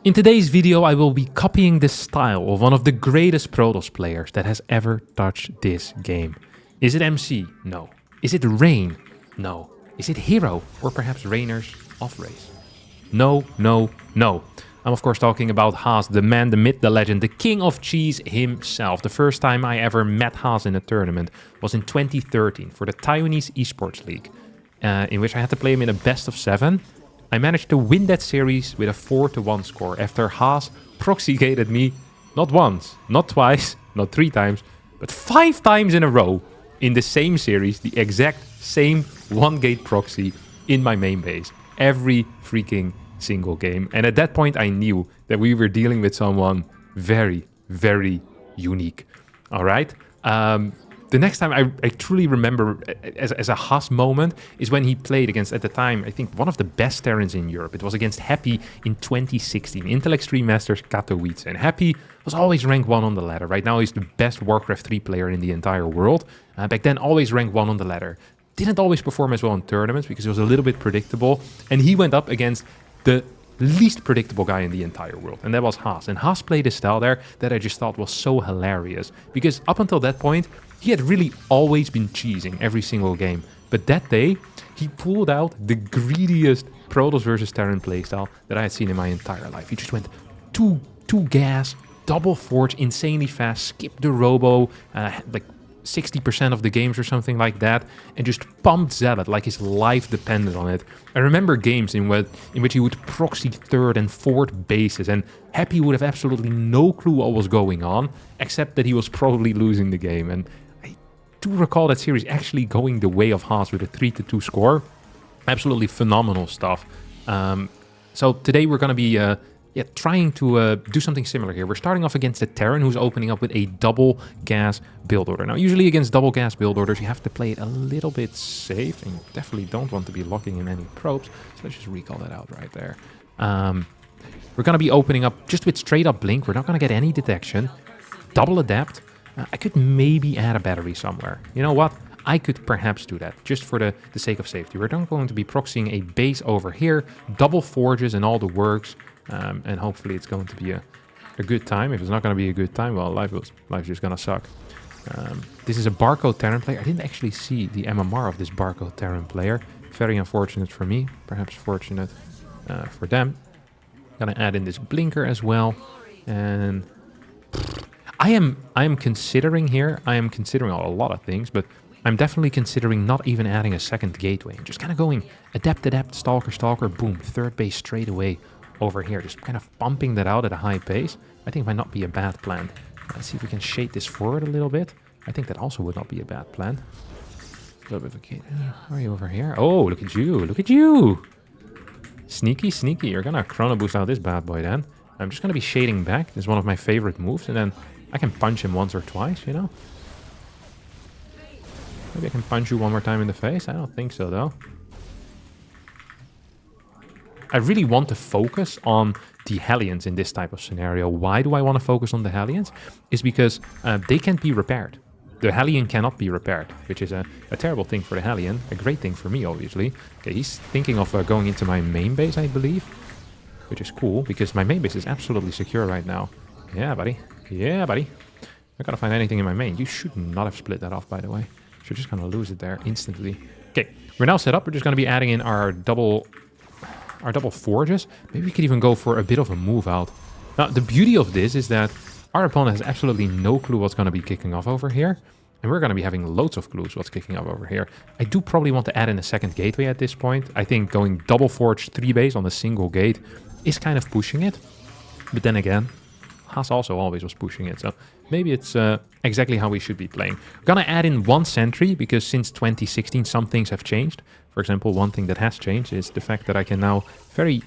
In today's video, I will be copying the style of one of the greatest Protoss players that has ever touched this game. Is it MC? No. Is it Rain? No. Is it Hero? Or perhaps Rainer's off-race? No, no, no. I'm of course talking about Haas, the man, the myth, the legend, the king of cheese himself. The first time I ever met Haas in a tournament was in 2013 for the Taiwanese Esports League, in which I had to play him in a best of 7. I managed to win that series with a 4-1 score after Haas proxy-gated me not once, not twice, not 3 times, but 5 times in a row in the same series, the exact same 1-gate proxy in my main base. Every freaking single game. And at that point I knew that we were dealing with someone very, very unique. All right? The next time I truly remember as a Haas moment is when he played against, at the time, I think one of the best Terrans in Europe. It was against Happy in 2016, Intel Extreme Masters Katowice. And Happy was always rank 1 on the ladder. Right now he's the best Warcraft 3 player in the entire world. Back then always rank 1 on the ladder. Didn't always perform as well in tournaments because it was a little bit predictable. And he went up against the least predictable guy in the entire world, and that was Haas. And Haas played a style there that I just thought was so hilarious, because up until that point, he had really always been cheesing every single game. But that day, he pulled out the greediest Protoss versus Terran playstyle that I had seen in my entire life. He just went two gas, double forge, insanely fast, skipped the robo, like 60% of the games or something like that, and just pumped Zealot like his life depended on it. I remember games in which he would proxy 3rd and 4th bases, and Happy would have absolutely no clue what was going on, except that he was probably losing the game. And I do recall that series actually going the way of Haas with a 3-2 score. Absolutely phenomenal stuff. So today we're going to be trying to do something similar here. We're starting off against a Terran who's opening up with a double gas build order. Now, usually against double gas build orders, you have to play it a little bit safe, and you definitely don't want to be locking in any probes. So let's just recall that out right there. We're going to be opening up just with straight up blink. We're not going to get any detection. Double adapt. I could maybe add a battery somewhere. You know what? I could perhaps do that, just for the sake of safety. We're not going to be proxying a base over here, double forges and all the works. And hopefully it's going to be a good time. If it's not going to be a good time, well, life's just going to suck. This is a Barcode Terran player. I didn't actually see the MMR of this Barcode Terran player. Very unfortunate for me, perhaps fortunate for them. Gonna add in this blinker as well. And I am considering here, I am considering a lot of things, but I'm definitely considering not even adding a second gateway. Just kind of going adept, stalker, boom, 3rd base straight away over here, just kind of pumping that out at a high pace. I think might not be a bad plan. Let's see if we can shade this forward a little bit. I think that also would not be a bad plan. A little bit of a kid. How are you over here? Oh, look at you. Sneaky. You're gonna chrono boost out this bad boy then. I'm just gonna be shading back. This is one of my favorite moves, and then I can punch him once or twice, you know? Maybe I can punch you one more time in the face. I don't think so though. I really want to focus on the Hellions in this type of scenario. Why do I want to focus on the Hellions? Is because they can't be repaired. The Hellion cannot be repaired, which is a terrible thing for the Hellion. A great thing for me, obviously. Okay, he's thinking of going into my main base, I believe. Which is cool, because my main base is absolutely secure right now. Yeah, buddy. I gotta find anything in my main. You should not have split that off, by the way. You're just gonna lose it there instantly. Okay, we're now set up. We're just gonna be adding in our double forges. Maybe we could even go for a bit of a move out. Now, the beauty of this is that our opponent has absolutely no clue what's going to be kicking off over here. And we're going to be having loads of clues what's kicking off over here. I do probably want to add in a second gateway at this point. I think going double forge 3 base on a single gate is kind of pushing it. But then again, Haas also always was pushing it. So maybe it's exactly how we should be playing. We're going to add in 1 sentry because since 2016 some things have changed. For example, one thing that has changed is the fact that I can now very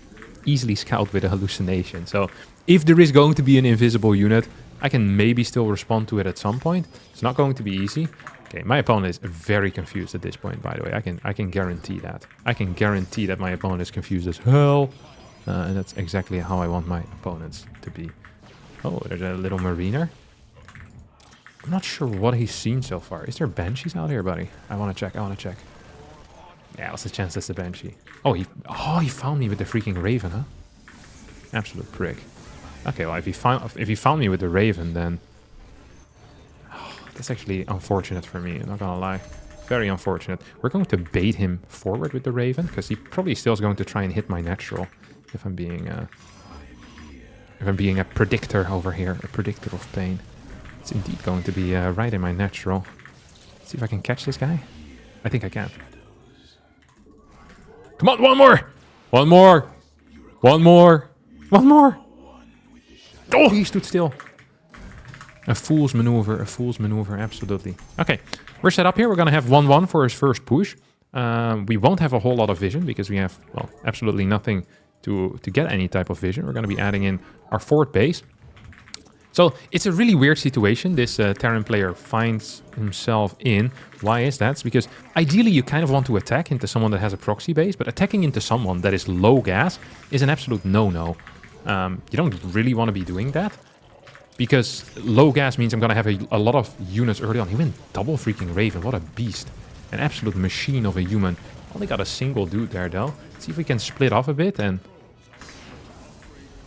easily scout with a hallucination. So if there is going to be an invisible unit, I can maybe still respond to it at some point. It's not going to be easy. Okay, my opponent is very confused at this point, by the way. I can guarantee that. I can guarantee that my opponent is confused as hell. And that's exactly how I want my opponents to be. Oh, there's a little mariner. I'm not sure what he's seen so far. Is there banshees out here, buddy? I want to check. Yeah, what's the chance that's the banshee? Oh, he found me with the freaking raven, huh? Absolute prick. Okay, well, if he found me with the Raven, then... that's actually unfortunate for me, I'm not gonna lie. Very unfortunate. We're going to bait him forward with the Raven, because he probably still is going to try and hit my natural, if I'm being a predictor over here, a predictor of pain. It's indeed going to be right in my natural. Let's see if I can catch this guy. I think I can. Come on, one more! One more! One more! One more! Oh, he stood still. A fool's maneuver, absolutely. Okay, we're set up here. We're going to have 1-1 for his first push. We won't have a whole lot of vision because we have, well, absolutely nothing to get any type of vision. We're going to be adding in our forward base. So it's a really weird situation this Terran player finds himself in. Why is that? It's because ideally you kind of want to attack into someone that has a proxy base, but attacking into someone that is low gas is an absolute no-no. You don't really want to be doing that, because low gas means I'm going to have a lot of units early on. He went double freaking Raven. What a beast. An absolute machine of a human. Only got a single dude there, though. Let's see if we can split off a bit and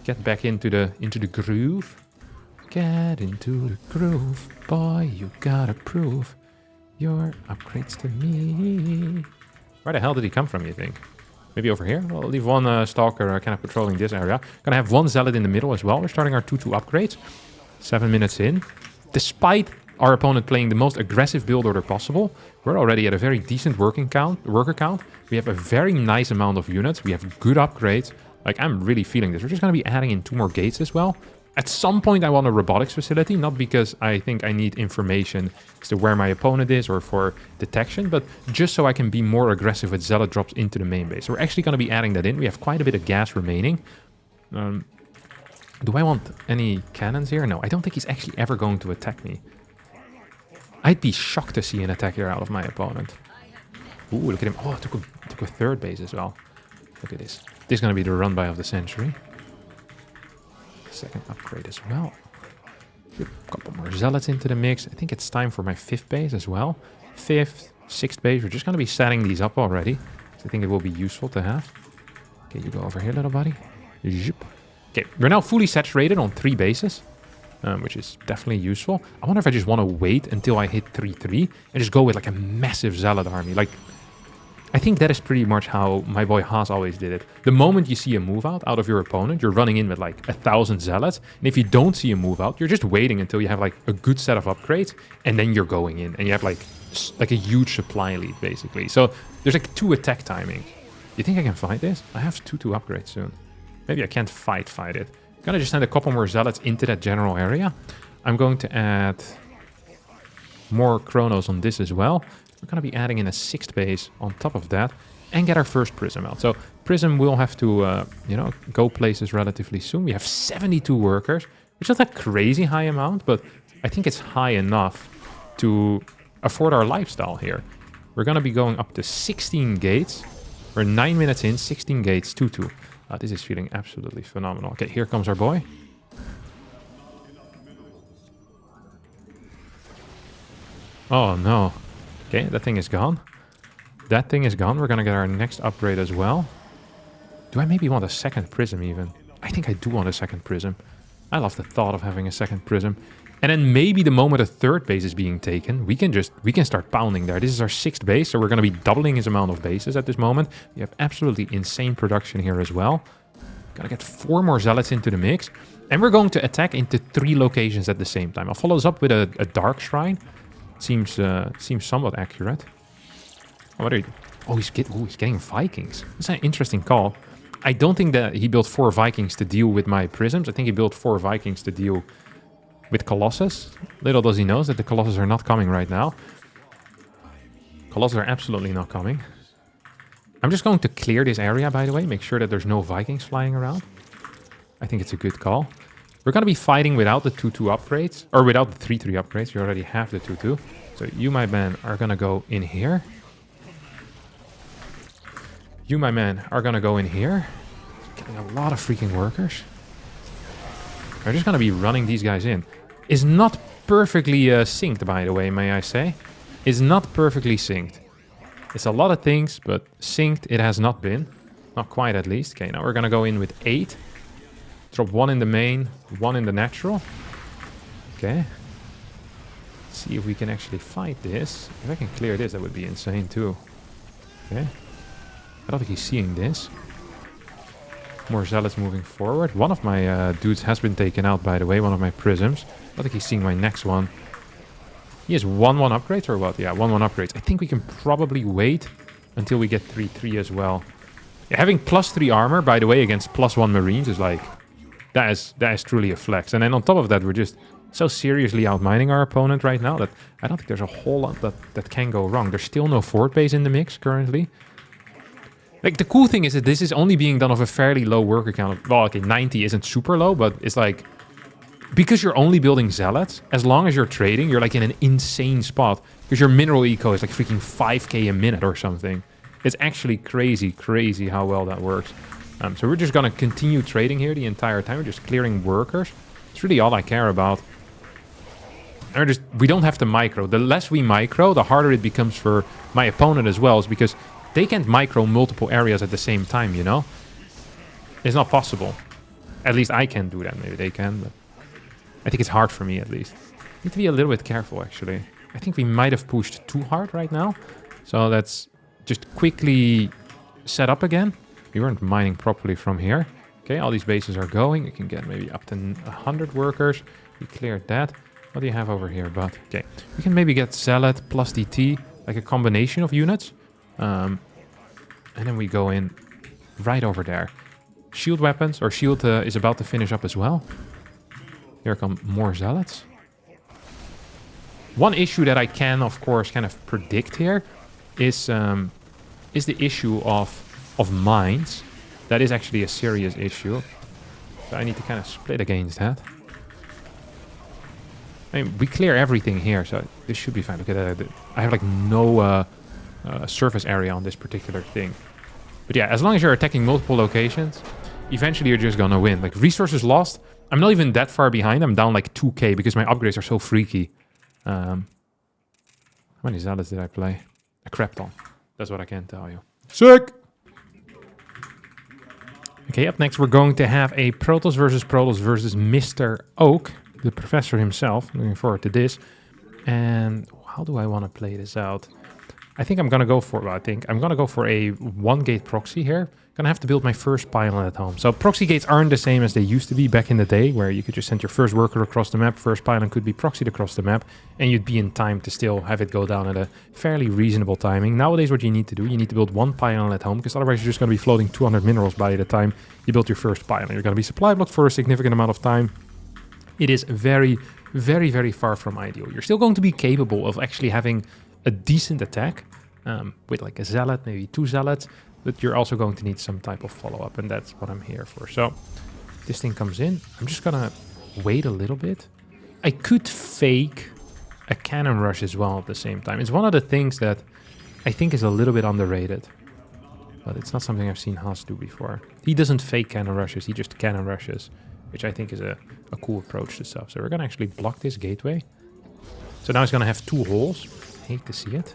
get back into the groove. Get into the groove, boy, you gotta prove your upgrades to me. Where the hell did he come from, you think? Maybe over here? We'll leave one Stalker kind of patrolling this area. Gonna have one Zealot in the middle as well. We're starting our 2-2 upgrades. 7 minutes in. Despite our opponent playing the most aggressive build order possible, we're already at a very decent worker count. We have a very nice amount of units. We have good upgrades. Like, I'm really feeling this. We're just gonna be adding in 2 more gates as well. At some point, I want a robotics facility, not because I think I need information as to where my opponent is or for detection, but just so I can be more aggressive with Zealot drops into the main base. So we're actually going to be adding that in. We have quite a bit of gas remaining. Do I want any cannons here? No, I don't think he's actually ever going to attack me. I'd be shocked to see an attack here out of my opponent. Ooh, look at him. Oh, took a third base as well. Look at this. This is going to be the run-by of the century. Second upgrade as well. A couple more Zealots into the mix. I think it's time for my 5th base as well. 5th, 6th base. We're just going to be setting these up already. I think it will be useful to have. Okay, you go over here, little buddy. Zip. Okay, we're now fully saturated on 3 bases, which is definitely useful. I wonder if I just want to wait until I hit 3-3 and just go with like a massive Zealot army. Like, I think that is pretty much how my boy Haas always did it. The moment you see a move out of your opponent, you're running in with like 1,000 Zealots. And if you don't see a move out, you're just waiting until you have like a good set of upgrades. And then you're going in. And you have like a huge supply lead, basically. So there's like 2 attack timings. You think I can fight this? I have 2-2 upgrades soon. Maybe I can't fight it. I'm gonna just send a couple more Zealots into that general area. I'm going to add more Chronos on this as well. We're going to be adding in a 6th base on top of that and get our first Prism out. So Prism will have to, go places relatively soon. We have 72 workers, which is not a crazy high amount, but I think it's high enough to afford our lifestyle here. We're going to be going up to 16 gates. We're 9 minutes in, 16 gates, 2-2. This is feeling absolutely phenomenal. Okay, here comes our boy. Oh, no. Okay, that thing is gone. That thing is gone. We're going to get our next upgrade as well. Do I maybe want a 2nd Prism even? I think I do want a 2nd Prism. I love the thought of having a 2nd Prism. And then maybe the moment a 3rd base is being taken, we can start pounding there. This is our 6th base, so we're going to be doubling his amount of bases at this moment. We have absolutely insane production here as well. Gonna get 4 more Zealots into the mix. And we're going to attack into 3 locations at the same time. I'll follow this up with a Dark Shrine. Seems somewhat accurate. Oh, what are you? Oh, he's getting Vikings. That's an interesting call. I don't think that he built 4 Vikings to deal with my Prisms. I think he built 4 Vikings to deal with Colossus. Little does he know that the Colossus are not coming right now. Colossus are absolutely not coming. I'm just going to clear this area, by the way. Make sure that there's no Vikings flying around. I think it's a good call. We're going to be fighting without the 2-2 upgrades, or without the 3-3 upgrades. We already have the 2-2. So you, my man, are going to go in here. You, my man, are going to go in here. Getting a lot of freaking workers. We're just going to be running these guys in. Is not perfectly synced, by the way, may I say. Is not perfectly synced. It's a lot of things, but synced it has not been. Not quite, at least. Okay, now we're going to go in with 8. Drop 1 in the main, 1 in the natural. Okay. Let's see if we can actually fight this. If I can clear this, that would be insane too. Okay. I don't think he's seeing this. More Zealots moving forward. One of my dudes has been taken out, by the way. One of my prisms. I don't think he's seeing my next one. He has 1-1 upgrades or what? Yeah, 1-1 upgrades. I think we can probably wait until we get 3-3 as well. Yeah, having +3 armor, by the way, against +1 Marines is like... That is truly a flex. And then on top of that, we're just so seriously outmining our opponent right now that I don't think there's a whole lot that can go wrong. There's still no fort base in the mix currently. Like, the cool thing is that this is only being done off a fairly low worker count. Well, okay, 90 isn't super low, but it's like... Because you're only building Zealots, as long as you're trading, you're like in an insane spot. Because your mineral eco is like freaking 5k a minute or something. It's actually crazy how well that works. So we're just going to continue trading here the entire time. We're just clearing workers. It's really all I care about. And we don't have to micro. The less we micro, the harder it becomes for my opponent as well. Is because they can't micro multiple areas at the same time, you know? It's not possible. At least I can't do that. Maybe they can, but I think it's hard for me at least. Need to be a little bit careful, actually. I think we might have pushed too hard right now. So let's just quickly set up again. We weren't mining properly from here. Okay, all these bases are going. You can get maybe up to 100 workers. We cleared that. What do you have over here, bud? Okay, we can maybe get Zealot plus DT, like a combination of units. And then we go in right over there. Shield weapons, or shield is about to finish up as well. Here come more Zealots. One issue that I can, of course, kind of predict here is the issue of mines. That is actually a serious issue. So I need to kind of split against that. I mean, we clear everything here, so this should be fine. Look at that. I have like no surface area on this particular thing. But yeah, as long as you're attacking multiple locations, eventually you're just gonna win. Like, resources lost, I'm not even that far behind. I'm down like 2k because my upgrades are so freaky. How many Zealots did I play? A crap ton. That's what I can tell you. Sick! Okay, up next we're going to have a Protoss versus Mr. Oak, the professor himself. Looking forward to this. And how do I want to play this out? I think I'm going to go for, well, I'm going to go for a 1-gate proxy here. Going to have to build my first pylon at home. So proxy gates aren't the same as they used to be back in the day, where you could just send your first worker across the map, first pylon could be proxied across the map, and you'd be in time to still have it go down at a fairly reasonable timing. Nowadays, what you need to do, you need to build 1 pylon at home, because otherwise you're just going to be floating 200 minerals by the time you build your first pylon. You're going to be supply blocked for a significant amount of time. It is very far from ideal. You're still going to be capable of actually having a decent attack, with like a Zealot, maybe 2 Zealots, but you're also going to need some type of follow-up, and that's what I'm here for. So this thing comes in. I'm just gonna wait a little bit. I could fake a cannon rush as well at the same time. It's one of the things that I think is a little bit underrated, but it's not something I've seen Haas do before. He doesn't fake cannon rushes, he just cannon rushes, which I think is a cool approach to stuff. So we're gonna actually block this gateway. So now he's gonna have 2 holes. Hate to see it.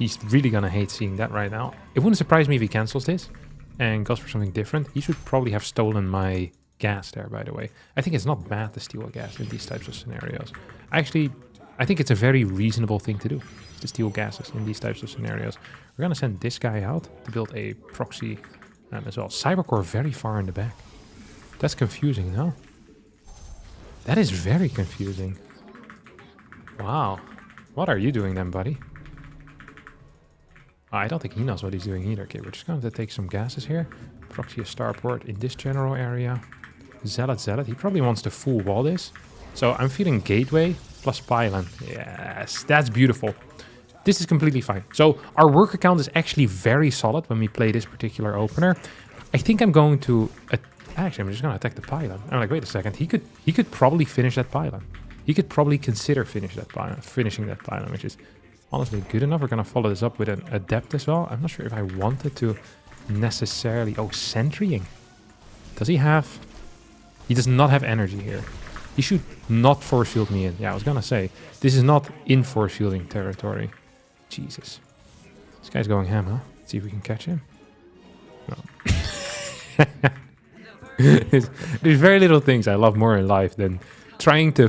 He's really gonna hate seeing that right now. It wouldn't surprise me if he cancels this and goes for something different. He should probably have stolen my gas there, by the way. I think it's not bad to steal a gas in these types of scenarios. Actually, I think it's a very reasonable thing to do, to steal gases in these types of scenarios. We're gonna send this guy out to build a proxy as well. Cybercore very far in the back. That's confusing, no? That is very confusing. Wow. What are you doing then, buddy? I don't think he knows what he's doing either. Okay, we're just going to take some gases here. Proxy a starport in this general area. Zealot. He probably wants to full wall this. So I'm feeling gateway plus pylon. Yes, that's beautiful. This is completely fine. So our worker count is actually very solid when we play this particular opener. I think I'm going to... Actually, I'm just going to attack the pylon. I'm like, wait a second. He could probably finish that pylon. He could probably consider finishing that pylon, which is honestly good enough. We're going to follow this up with an adept as well. I'm not sure if I wanted to necessarily... Oh, sentrying. Does he have... He does not have energy here. He should not force field me in. Yeah, I was going to say, this is not in force fielding territory. Jesus. This guy's going ham, huh? Let's see if we can catch him. No. There's very little things I love more in life than trying to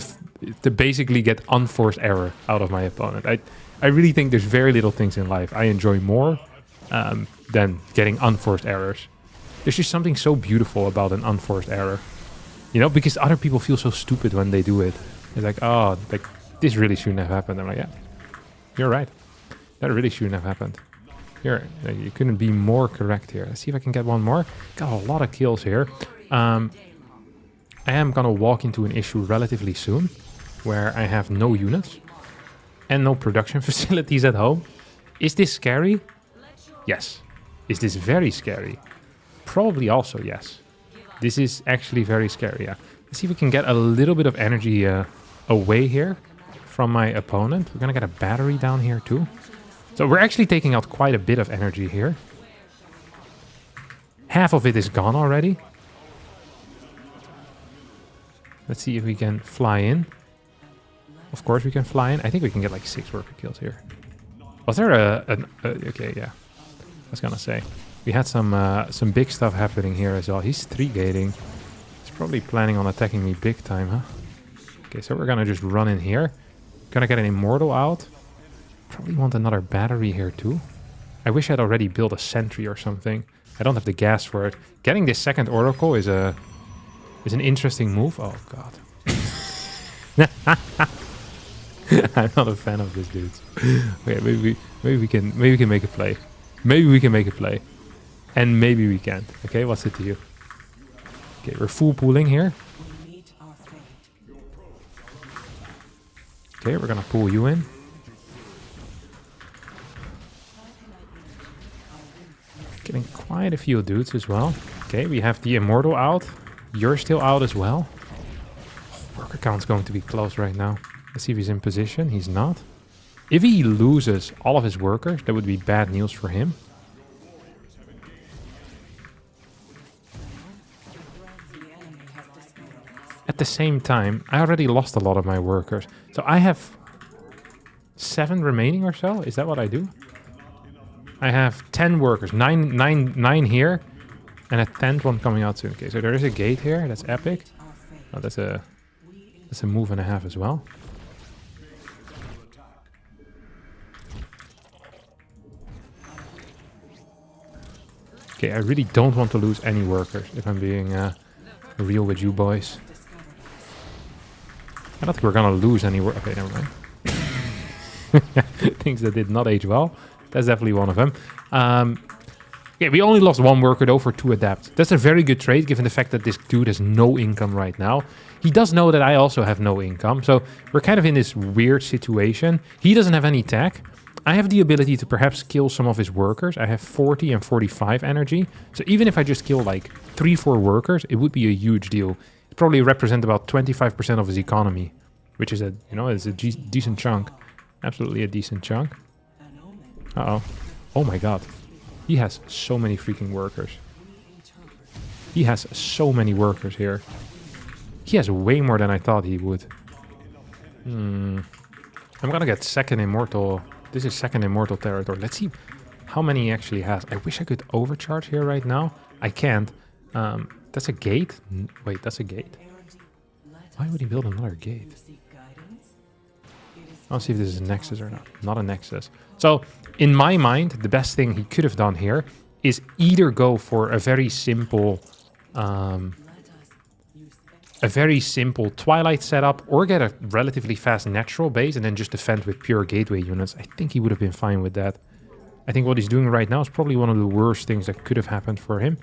basically get unforced error out of my opponent. I really think there's very little things in life I enjoy more than getting unforced errors. There's just something so beautiful about an unforced error. You know, because other people feel so stupid when they do it. It's like, oh, like, this really shouldn't have happened. I'm like, yeah, you're right. That really shouldn't have happened. You couldn't be more correct here. Let's see if I can get one more. Got a lot of kills here. I am going to walk into an issue relatively soon where I have no units and no production facilities at home. Is this scary? Yes. Is this very scary? Probably also yes. This is actually very scary, yeah. Let's see if we can get a little bit of energy away here from my opponent. We're going to get a battery down here too. So we're actually taking out quite a bit of energy here. Half of it is gone already. Let's see if we can fly in. Of course we can fly in. I think we can get like 6 worker kills here. Was there okay, yeah. I was gonna say. We had some big stuff happening here as well. He's 3-gating. He's probably planning on attacking me big time, huh? Okay, so we're gonna just run in here. Gonna get an immortal out. Probably want another battery here too. I wish I'd already built a sentry or something. I don't have the gas for it. Getting this second oracle is an interesting move. Oh god. I'm not a fan of this, dudes. Okay, maybe we can make a play. Maybe we can make a play. And maybe we can't. Okay, what's it to you? Okay, we're full pooling here. Okay, we're gonna pull you in. Getting quite a few dudes as well. Okay, we have the immortal out. You're still out as well. Oh, worker count's going to be close right now. Let's see if he's in position. He's not. If he loses all of his workers, that would be bad news for him. At the same time, I already lost a lot of my workers. So I have 7 remaining or so. Is that what I do? I have 10 workers. 9 here. And a 10th one coming out soon. Okay, so there is a gate here. That's epic. Oh, that's a move and a half as well. Okay, I really don't want to lose any workers if I'm being real with you boys. I don't think we're gonna lose any work. Okay, never mind. Things that did not age well. That's definitely one of them. Yeah, we only lost 1 worker though for 2 adapt. That's a very good trade given the fact that this dude has no income right now. He does know that I also have no income. So we're kind of in this weird situation. He doesn't have any tech. I have the ability to perhaps kill some of his workers. I have 40 and 45 energy. So even if I just kill like 3-4 workers, it would be a huge deal. It probably represent about 25% of his economy, which is is a decent chunk. Absolutely a decent chunk. Uh-oh. Oh my god. He has so many freaking workers. He has so many workers here. He has way more than I thought he would. I'm gonna get second immortal. This is second immortal territory. Let's see how many he actually has. I wish I could overcharge here right now. I can't. That's a gate? Wait, that's a gate. Why would he build another gate? I'll see if this is a nexus or not. Not a nexus. So, in my mind, the best thing he could have done here is either go for a very simple Twilight setup, or get a relatively fast natural base and then just defend with pure gateway units. I think he would have been fine with that. I think what he's doing right now is probably one of the worst things that could have happened for him,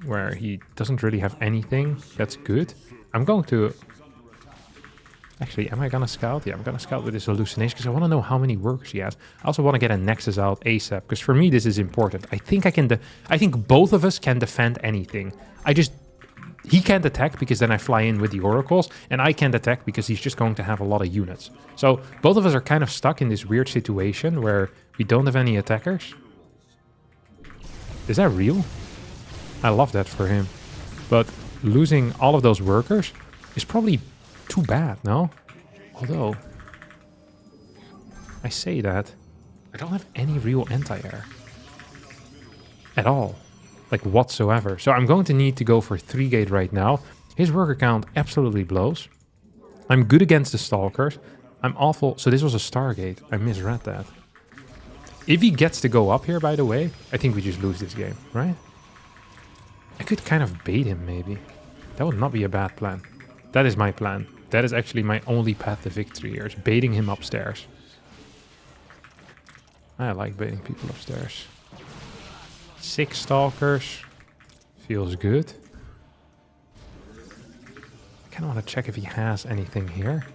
where he doesn't really have anything that's good. I'm going to... Actually, am I gonna scout? Yeah, I'm gonna scout with this hallucination because I want to know how many workers he has. I also want to get a nexus out ASAP because for me this is important. I think I think both of us can defend anything. He can't attack because then I fly in with the oracles, and I can't attack because he's just going to have a lot of units. So both of us are kind of stuck in this weird situation where we don't have any attackers. Is that real? I love that for him. But losing all of those workers is probably too bad, no? Although, I say that, I don't have any real anti-air. At all. like whatsoever. So I'm going to need to go for 3 gate right now. His worker count absolutely blows. I'm good against the Stalkers. I'm awful. So this was a Stargate. I misread that. If he gets to go up here, by the way, I think we just lose this game, right? I could kind of bait him, maybe. That would not be a bad plan. That is my plan. That is actually my only path to victory here, is baiting him upstairs. I like baiting people upstairs. 6 Stalkers. Feels good. I kind of want to check if he has anything here.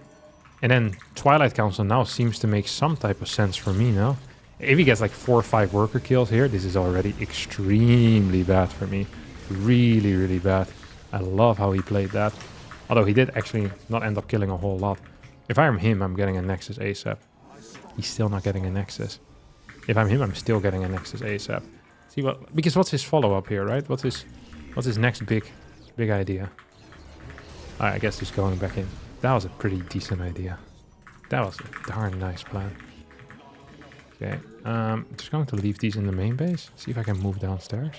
And then Twilight Council now seems to make some type of sense for me now. If he gets like 4 or 5 worker kills here, this is already extremely bad for me. Really, really bad. I love how he played that. Although he did actually not end up killing a whole lot. If I'm him, I'm getting a Nexus ASAP. He's still not getting a Nexus. If I'm him, I'm still getting a Nexus ASAP. See what? Because what's his follow-up here, right? What's his next big idea? I guess he's going back in. That was a pretty decent idea. That was a darn nice plan. Okay, just going to leave these in the main base. See if I can move downstairs.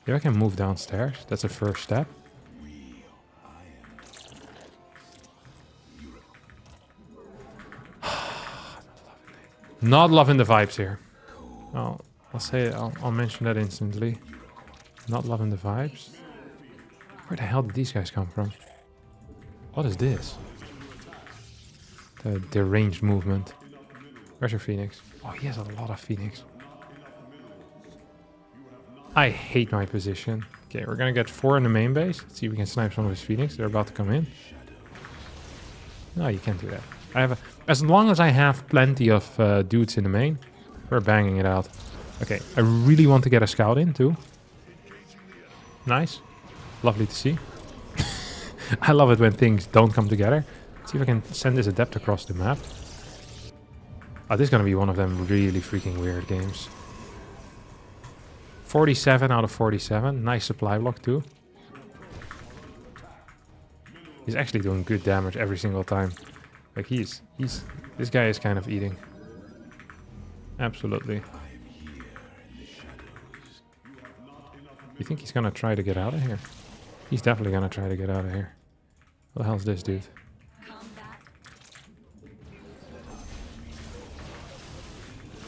If I can move downstairs, that's a first step. Not loving the vibes here. Well, I'll mention that instantly. Not loving the vibes. Where the hell did these guys come from? What is this? The deranged movement. Where's your Phoenix? Oh, he has a lot of Phoenix. I hate my position. Okay, we're gonna get 4 in the main base. Let's see if we can snipe some of his Phoenix. They're about to come in. No, you can't do that. As long as I have plenty of dudes in the main, we're banging it out. Okay, I really want to get a scout in too. Nice. Lovely to see. I love it when things don't come together. Let's see if I can send this adept across the map. Oh, this is going to be one of them really freaking weird games. 47 out of 47. Nice supply block too. He's actually doing good damage every single time. Like this guy is kind of eating. Absolutely. You think he's gonna try to get out of here? He's definitely gonna try to get out of here. What the hell's this dude?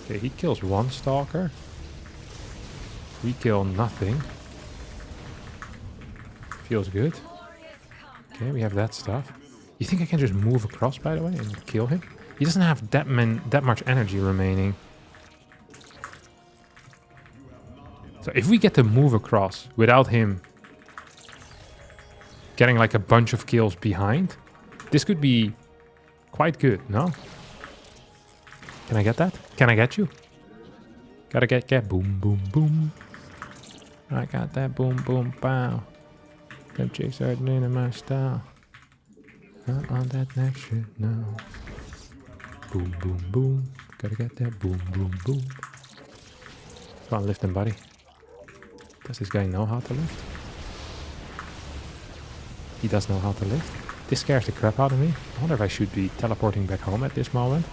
Okay, he kills 1 Stalker. We kill nothing. Feels good. Okay, we have that stuff. You think I can just move across, by the way, and kill him? He doesn't have that much energy remaining. So if we get to move across without him getting like a bunch of kills behind, this could be quite good, no? Can I get that? Can I get you? Gotta get boom, boom, boom. I got that boom, boom, pow. Them chicks are in my style. Not on that next shit, no. Boom, boom, boom. Gotta get that boom, boom, boom. Come on, lift him, buddy. Does this guy know how to lift? He does know how to lift. This scares the crap out of me. I wonder if I should be teleporting back home at this moment.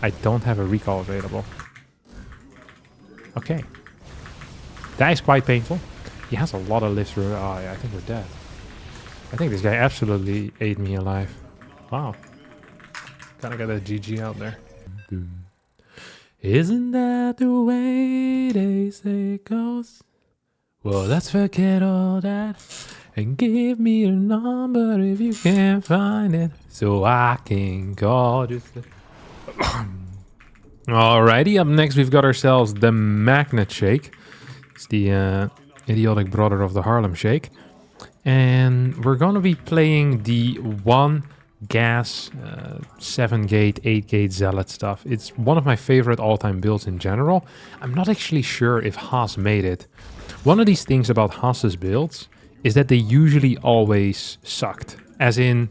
I don't have a recall available. Okay. That is quite painful. He has a lot of lifts. Oh yeah, I think we're dead. I think this guy absolutely ate me alive. Wow. Gotta get a GG out there. Isn't that the way they say it goes? Well, let's forget all that and give me a number if you can find it, so I can call just. Alrighty, up next we've got ourselves the Magnet Shake. It's the idiotic brother of the Harlem Shake. And we're going to be playing the 1 gas 7 gate, 8 gate Zealot stuff. It's one of my favorite all-time builds in general. I'm not actually sure if Haas made it. One of these things about Haas's builds is that they usually always sucked. As in,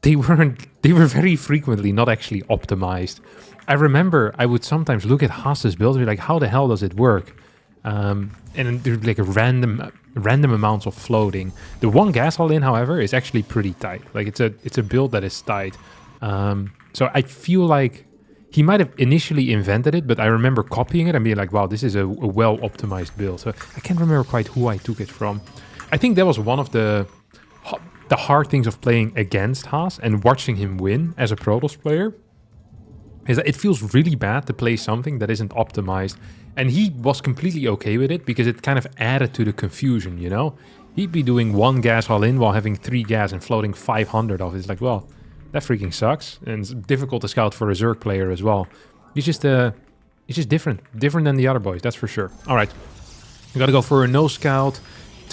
they were very frequently not actually optimized. I remember I would sometimes look at Haas's build and be like, how the hell does it work? And there's like a random amounts of floating. The 1 gas all-in, however, is actually pretty tight. Like it's a build that is tight. So I feel like He might have initially invented it, but I remember copying it and being like, wow, this is a well-optimized build. So I can't remember quite who I took it from. I think that was one of the hard things of playing against Haas and watching him win as a Protoss player. Is that it feels really bad to play something that isn't optimized. And he was completely okay with it because it kind of added to the confusion, you know? He'd be doing 1 gas all in while having 3 gas and floating 500 off. It's like, well, that freaking sucks. And it's difficult to scout for a Zerg player as well. He's just different. Different than the other boys, that's for sure. All right. We got to go for a no scout,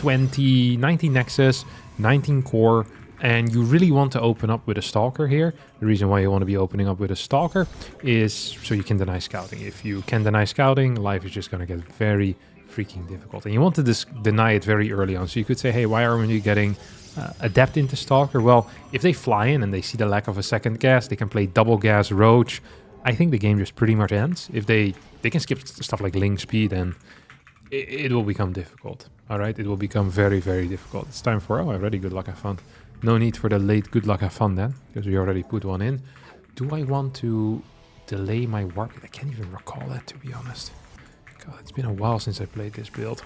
19 Nexus, 19 core. And you really want to open up with a Stalker here. The reason why you want to be opening up with a Stalker is so you can deny scouting. If you can deny scouting, life is just going to get very freaking difficult. And you want to deny it very early on. So you could say, hey, why aren't we getting Adept into Stalker? Well, if they fly in and they see the lack of a second gas, they can play double gas Roach. I think the game just pretty much ends. If they can skip stuff like Link Speed, and it will become difficult. All right, it will become very, very difficult. It's time for, oh, already good luck, have fun. No need for the late good luck, have fun then, because we already put one in. Do I want to delay my warp? I can't even recall that, to be honest. God, it's been a while since I played this build.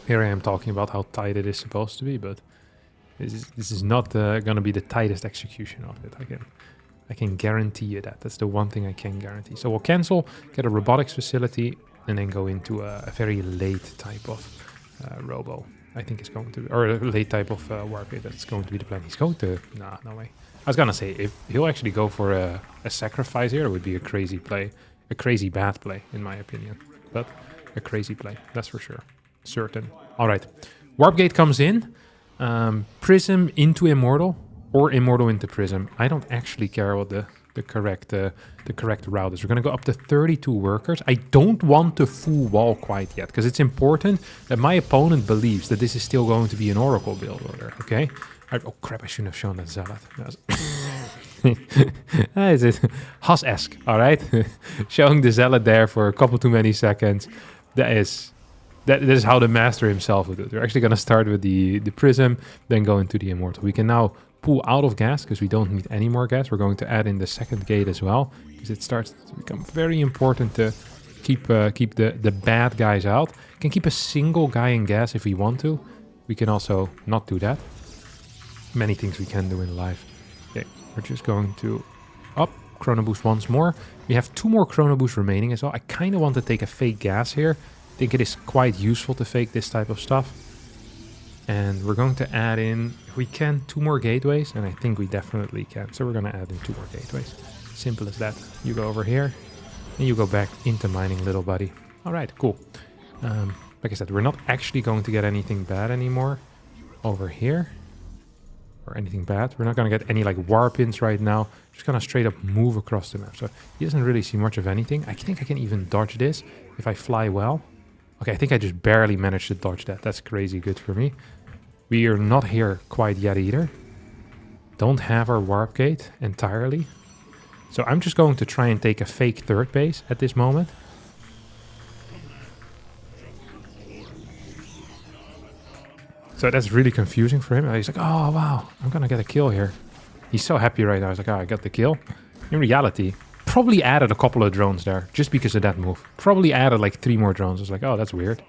Here I am talking about how tight it is supposed to be, but this is not going to be the tightest execution of it. I can guarantee you that. That's the one thing I can guarantee. So we'll cancel, get a robotics facility, and then go into a very late type of robo. I think it's going to be, or a late type of wargate. That's going to be the plan. He's going to, nah, no way. I was gonna say, if he'll actually go for a sacrifice here, it would be a crazy play. A crazy bad play, in my opinion. But a crazy play, that's for sure. Certain. All right. Warpgate comes in. Prism into Immortal, or Immortal into Prism. I don't actually care what the correct route is. We're going to go up to 32 workers. I don't want to full wall quite yet, because it's important that my opponent believes that this is still going to be an Oracle build order, okay? Oh crap, I shouldn't have shown that Zealot. That is Haas-esque, all right? Showing the Zealot there for a couple too many seconds. That is how the master himself would do it. We're actually going to start with the Prism, then go into the Immortal. We can now pull out of gas because we don't need any more gas. We're going to add in the second gate as well, because it starts to become very important to keep the bad guys out. Can keep a single guy in gas if we want to. We can also not do that. Many things we can do in life. Okay, we're just going to up Chrono Boost once more. We have 2 more Chrono Boost remaining as well. I kind of want to take a fake gas here. I think it is quite useful to fake this type of stuff. And we're going to add in, if we can, 2 more gateways, and I think we definitely can. So we're going to add in 2 more gateways. Simple as that. You go over here, and you go back into mining, little buddy. All right, cool. Like I said, we're not actually going to get anything bad anymore over here. Or anything bad. We're not going to get any like warp-ins right now. Just going to straight up move across the map. So he doesn't really see much of anything. I think I can even dodge this if I fly well. Okay, I think I just barely managed to dodge that. That's crazy good for me. We are not here quite yet either. Don't have our warp gate entirely. So I'm just going to try and take a fake third base at this moment. So that's really confusing for him. He's like, oh wow, I'm gonna get a kill here. He's so happy right now. He's like, oh, I got the kill. In reality, probably added a couple of drones there just because of that move. Probably added like 3 more drones. I was like, oh, that's weird.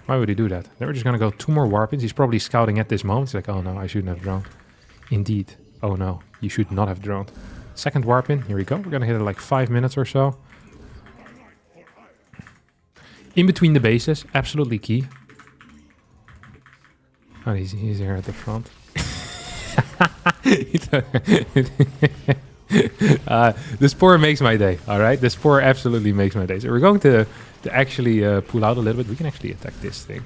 Why would he do that? Then we're just gonna go 2 more warp-ins. He's probably scouting at this moment. He's like, oh no, I shouldn't have droned. Indeed. Oh no, you should not have droned. Second warp-in. Here we go. We're gonna hit it like 5 minutes or so. In between the bases, absolutely key. Oh, he's here at the front. The Spore makes my day, all right? The Spore absolutely makes my day. So we're going to actually pull out a little bit. We can actually attack this thing.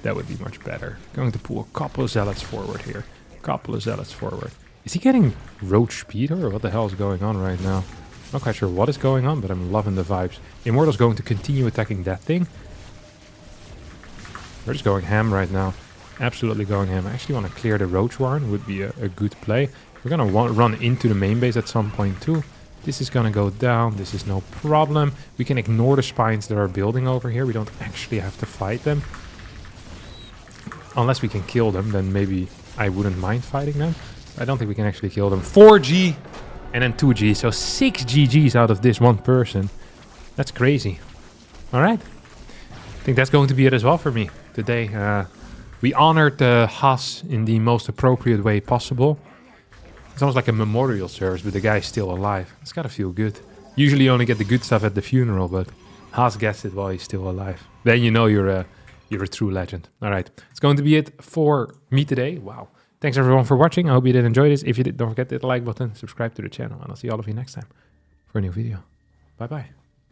That would be much better. Going to pull a couple of Zealots forward here. Couple of Zealots forward. Is he getting Roach speed or what the hell is going on right now? Not quite sure what is going on, but I'm loving the vibes. Immortal's going to continue attacking that thing. We're just going ham right now. Absolutely going ham. I actually want to clear the Roach Warren. Would be a good play. We're going to run into the main base at some point too. This is going to go down. This is no problem. We can ignore the spines that are building over here. We don't actually have to fight them. Unless we can kill them, then maybe I wouldn't mind fighting them. I don't think we can actually kill them. 4G! And then 2 Gs, so 6 GGs out of this one person. That's crazy. All right. I think that's going to be it as well for me today. We honored Haas in the most appropriate way possible. It's almost like a memorial service, but the guy's still alive. It's gotta feel good. Usually you only get the good stuff at the funeral, but Haas gets it while he's still alive. Then you know you're a true legend. All right. It's going to be it for me today. Wow. Thanks everyone for watching. I hope you did enjoy this. If you did, don't forget to hit the like button, subscribe to the channel, and I'll see all of you next time for a new video. Bye-bye.